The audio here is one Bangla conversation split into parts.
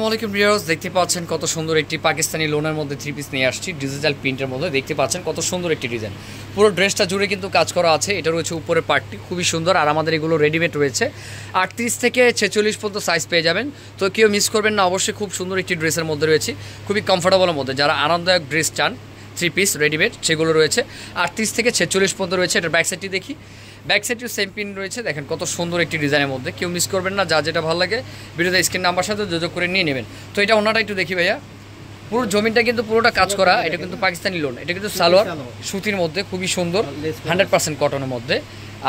আসসালামু আলাইকুম ভিউয়ার্স, দেখতে পাচ্ছেন কত সুন্দর একটি পাকিস্তানি লোনের মধ্যে থ্রি পিস নিয়ে আসছি ডিজিটাল প্রিন্টের মধ্যে। দেখতে পাচ্ছেন কত সুন্দর একটি ডিজাইন, পুরো ড্রেসটা জুড়ে কিন্তু কাজ করা আছে। এটা রয়েছে উপরের পার্টটি খুবই সুন্দর, আর আমাদের এগুলো রেডিমেড রয়েছে 38 থেকে 46 পর্যন্ত সাইজ পেয়ে যাবেন। তো কেউ মিস করবেন না, অবশ্যই খুব সুন্দর একটি ড্রেসের মধ্যে রয়েছে, খুবই কমফোর্টেবলের মধ্যে। যারা আরামদায়ক ড্রেস চান থ্রি পিস রেডিমেড সেগুলো রয়েছে 38 থেকে 46 পর্যন্ত রয়েছে। এটার ব্যাক সাইডটি দেখি, ব্যাক সাইডটিও সেম পিন রয়েছে। দেখেন কত সুন্দর একটি ডিজাইনের মধ্যে, কেউ মিস করবেন না। যা যেটা ভালো লাগে ভিডিওতে স্ক্রিন নাম্বার সাথে যোগাযোগ করে নিয়ে নেবেন। তো এটা ওনাটা একটু দেখি ভাইয়া, পুরো জমিনটা কিন্তু পুরোটা কাজ করা। এটা কিন্তু পাকিস্তানি লোন, এটা কিন্তু সালোয়ার সুতির মধ্যে খুবই সুন্দর, 100% কটনের মধ্যে।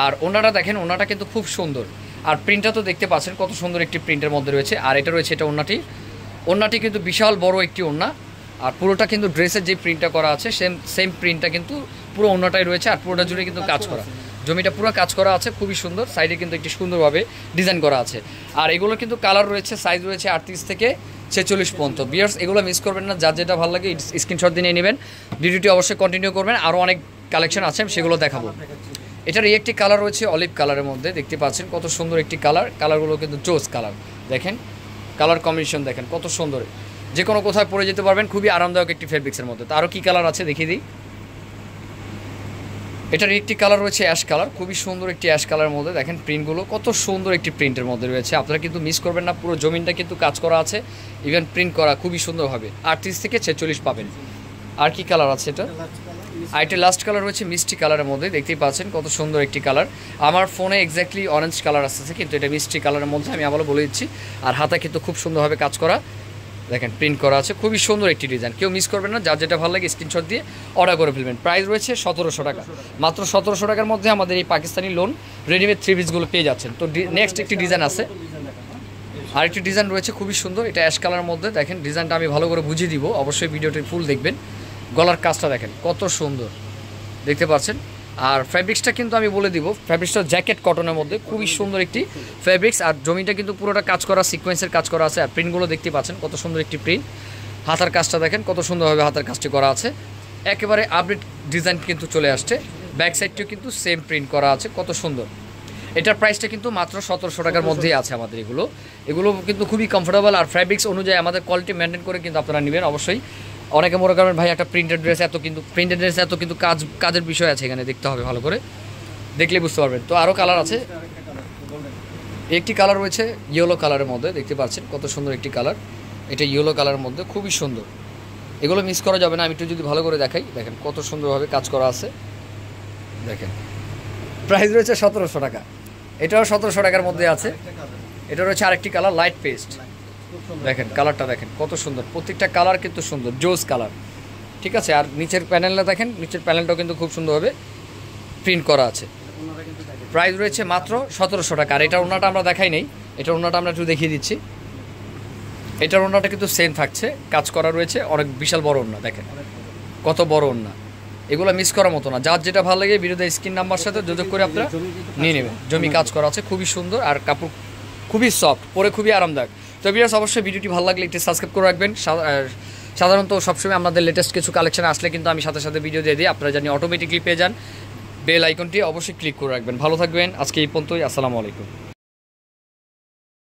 আর ওনাটা দেখেন, ওনাটা কিন্তু খুব সুন্দর। আর প্রিন্টটা তো দেখতে পাচ্ছেন কত সুন্দর একটি প্রিন্টের মধ্যে রয়েছে। আর এটা রয়েছে, এটা ওনাটি কিন্তু বিশাল বড় একটি ওনা। আর পুরোটা কিন্তু ড্রেসের যে প্রিন্টটা করা আছে সেম প্রিন্টটা কিন্তু পুরো ওনাটাই রয়েছে। আর পুরোটা জুড়ে কিন্তু কাজ করা, জমিটা পুরো কাজ করা আছে, খুবই সুন্দর। সাইডে কিন্তু একটি সুন্দরভাবে ডিজাইন করা আছে। আর এগুলো কিন্তু কালার রয়েছে, সাইজ রয়েছে 38 থেকে 46 পর্যন্ত। ভিউয়ার্স, এগুলো মিস করবেন না, যার যেটা ভালো লাগে স্ক্রিনশট দিয়ে নিয়ে নেবেন। ভিডিওটি অবশ্যই কন্টিনিউ করবেন, আরও অনেক কালেকশন আছে সেগুলো দেখাবো। এটার একটি কালার রয়েছে অলিভ কালারের মধ্যে, দেখতে পাচ্ছেন কত সুন্দর একটি কালার। কালারগুলো কিন্তু জোস কালার, দেখেন কালার কম্বিনেশন দেখেন কত সুন্দর, যে কোনো কোথায় পরে যেতে পারবেন, খুবই আরামদায়ক একটি ফেব্রিক্সের মধ্যে। তো আরও কী কালার আছে দেখিয়ে দিই। এটার একটি কালার রয়েছে অ্যাশ কালার, খুবই সুন্দর একটি অ্যাশ কালারের মধ্যে। দেখেন প্রিন্টগুলো কত সুন্দর একটি প্রিন্টের মধ্যে রয়েছে, আপনারা কিন্তু মিস করবেন না। পুরো জমিনটা কিন্তু কাজ করা আছে, ইভেন প্রিন্ট করা খুবই সুন্দর হবে। 38 থেকে 46 পাবেন। আর কি কালার আছে এটা? আর এটা লাস্ট কালার রয়েছে মিষ্টি কালারের মধ্যে, দেখতেই পাচ্ছেন কত সুন্দর একটি কালার। আমার ফোনে এক্স্যাক্টলি অরেঞ্জ কালার আসতেছে, কিন্তু এটা মিষ্টি কালারের মধ্যে, আমি আবারও বলে দিচ্ছি। আর হাতে কিন্তু খুব সুন্দরভাবে কাজ করা, দেখেন প্রিন্ট করা আছে, খুবই সুন্দর একটি ডিজাইন। কেউ মিস করবেন না, যার যেটা ভালো লাগে স্ক্রিনশট দিয়ে অর্ডার করে ফেলবেন। প্রাইস রয়েছে 1700 টাকা, মাত্র 1700 টাকার মধ্যে আমাদের এই পাকিস্তানি লোন রেডিমেড থ্রি পিসগুলো পেয়ে যাচ্ছেন। তো নেক্সট একটি ডিজাইন আছে, আরেকটি ডিজাইন রয়েছে খুবই সুন্দর, এটা অ্যাশ কালারের মধ্যে। দেখেন ডিজাইনটা আমি ভালো করে বুঝিয়ে দিব, অবশ্যই ভিডিওটি ফুল দেখবেন। গলার কাজটা দেখেন কত সুন্দর, দেখতে পাচ্ছেন। আর ফ্যাব্রিক্সটা কিন্তু আমি বলে দিব, ফ্যাব্রিক্সটা জ্যাকেট কটনের মধ্যে, খুবই সুন্দর একটি ফ্যাব্রিক্স। আর জমিটা কিন্তু পুরোটা কাজ করা, সিকোয়েন্সের কাজ করা আছে। আর প্রিন্টগুলো দেখতে পাচ্ছেন কত সুন্দর একটি প্রিন্ট। হাতার কাজটা দেখেন কত সুন্দরভাবে হাতার কাজটি করা আছে, একেবারে আপডেট ডিজাইন কিন্তু চলে আসছে। ব্যাক সাইডটিও কিন্তু সেম প্রিন্ট করা আছে, কত সুন্দর। এটার প্রাইসটা কিন্তু মাত্র 1700 টাকার মধ্যেই আছে আমাদের এগুলো কিন্তু খুবই কমফোর্টেবল। আর ফ্যাব্রিক্স অনুযায়ী আমাদের কোয়ালিটি মেনটেন করে কিন্তু আপনারা নেবেন অবশ্যই। অনেকে মনে করেন ভাই একটা প্রিন্টেড ড্রেস এত কিন্তু কাজের বিষয় আছে, এখানে দেখতে হবে ভালো করে, দেখলে বুঝতে পারবেন। তো আরও কালার আছে, একটি কালার রয়েছে ইয়েলো কালারের মধ্যে, দেখতে পাচ্ছেন কত সুন্দর একটি কালার। এটা ইয়েলো কালারের মধ্যে খুবই সুন্দর, এগুলো মিস করা যাবে না। আমি একটু যদি ভালো করে দেখাই, দেখেন কত সুন্দরভাবে কাজ করা আছে। দেখেন প্রাইস রয়েছে 1700 টাকা, এটাও 1700 টাকার মধ্যে আছে। এটা রয়েছে আরেকটি কালার লাইট পেস্ট, দেখেন কালারটা দেখেন কত সুন্দর, প্রত্যেকটা কালার কিন্তু সুন্দর, জোস কালার, ঠিক আছে। আর নিচের প্যানেলটা দেখেন, নিচের প্যানেলটাও কিন্তু খুব সুন্দরভাবে প্রিন্ট করা আছে। প্রাইস রয়েছে মাত্র 1700 টাকা। আর এটার ওনাটা আমরা দেখাই নেই, এটার ওনাটা আমরা একটু দেখিয়ে দিচ্ছি। এটার ওনাটা কিন্তু সেম থাকছে, কাজ করা রয়েছে, অনেক বিশাল বড় ওনা, দেখেন কত বড় ওনা। এগুলো মিস করার মতো না, যার যেটা ভালো লাগে ভিডিওতে স্ক্রিন নাম্বার সাথে যোগাযোগ করে আপনারা নিয়ে নেবেন। জমি কাজ করা আছে, খুবই সুন্দর। আর কাপড় খুবই সফট, পরে খুবই আরামদায়ক। তো ভিউয়ার্স, অবশ্যই ভিডিওটি ভালো লাগলে একটু সাবস্ক্রাইব করে রাখবেন। সাধারণত সবসময় আমাদের লেটেস্ট কিছু কালেকশন আসলে কিন্তু আমি সাথে সাথে ভিডিও দিয়ে দিই, আপনারা জানি অটোমেটিকলি পেয়ে যান। বেল আইকনটি অবশ্যই ক্লিক করে রাখবেন। ভালো থাকবেন, আজকে এই পর্যন্তই। আসসালামু আলাইকুম।